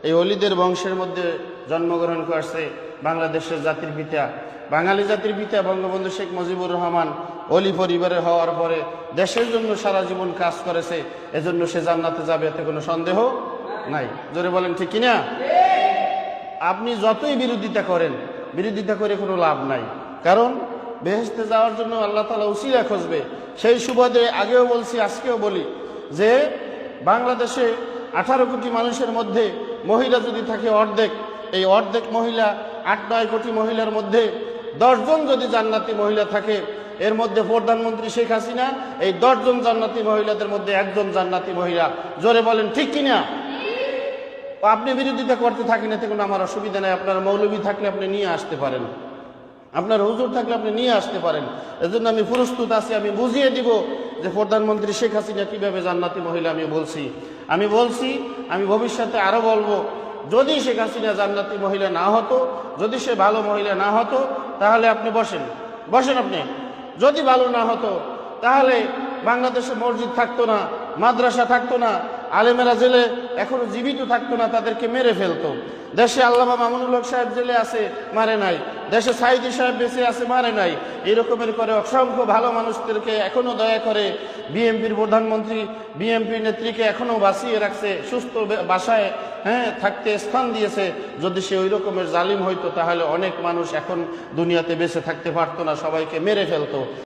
এই অলিদের বংশের মধ্যে জন্মগ্রহণ করছে বাংলাদেশের জাতির পিতা, বাঙালি জাতির পিতা বঙ্গবন্ধু শেখ মুজিবুর রহমান। অলি পরিবারের হওয়ার পরে দেশের জন্য সারা জীবন কাজ করেছে, এজন্য সে জান্নাতে যাবে, এতে কোনো সন্দেহ নাই। জোরে বলেন ঠিক কিনা? আপনি যতই বিরোধিতা করেন, বিরোধিতা করে কোনো লাভ নাই, কারণ বেহেশতে যাওয়ার জন্য আল্লাহ তাআলা উসিলা খুঁজবে। সেই সুবাদে আগেও বলছি, আজকেও বলি যে বাংলাদেশে 18 কোটি মানুষের মধ্যে মহিলা যদি থাকে অর্ধেক, এই অর্ধেক মহিলা 8-9 কোটি মহিলার মধ্যে 10 জন যদি জান্নাতি মহিলা থাকে, এর মধ্যে প্রধানমন্ত্রী শেখ হাসিনা এই 10 জন জান্নাতি মহিলাদের মধ্যে একজন জান্নাতি মহিলা। জোরে বলেন ঠিক কিনা? আপনি বিরোধিতা করতে থাকেন, এতে কোনো আমার অসুবিধা নেই। আপনার মৌলবী থাকলে আপনি নিয়ে আসতে পারেন, আপনার হুজুর থাকলে আপনি নিয়ে আসতে পারেন। এজন্য আমি প্রস্তুত আছি, আমি বুঝিয়ে দিব যে প্রধানমন্ত্রী শেখ হাসিনা কিভাবে জান্নাতি মহিলা। আমি বলছি, আমি ভবিষ্যতে আরো বলবো, যদি শেখ হাসিনা জান্নাতি মহিলা না হতো, যদি সে ভালো মহিলা না হতো, তাহলে আপনি বসেন আপনি। যদি ভালো না হতো তাহলে বাংলাদেশে মসজিদ থাকতো না, মাদ্রাসা থাকতো না, আলেমেরা জেলে এখনো জীবিত থাকতো না, তাদেরকে মেরে ফেলতো। দেশে আল্লামা মামুনুল হক সাহেব জেলে আছে, মারে নাই। দেশে সাইদি সাহেব বেঁচে আছে, মারে নাই। এরকমের করে অসংখ্য ভালো মানুষদেরকে এখনো দয়া করে বিএনপির প্রধানমন্ত্রী, বিএনপির নেত্রীকে এখনো বাঁচিয়ে রাখছে, সুস্থ বাসায় থাকতে স্থান দিয়েছে। যদি সে ওই রকমের জালিম হইতো, তাহলে অনেক মানুষ এখন দুনিয়াতে বেঁচে থাকতে পারতো না, সবাইকে মেরে ফেলতো।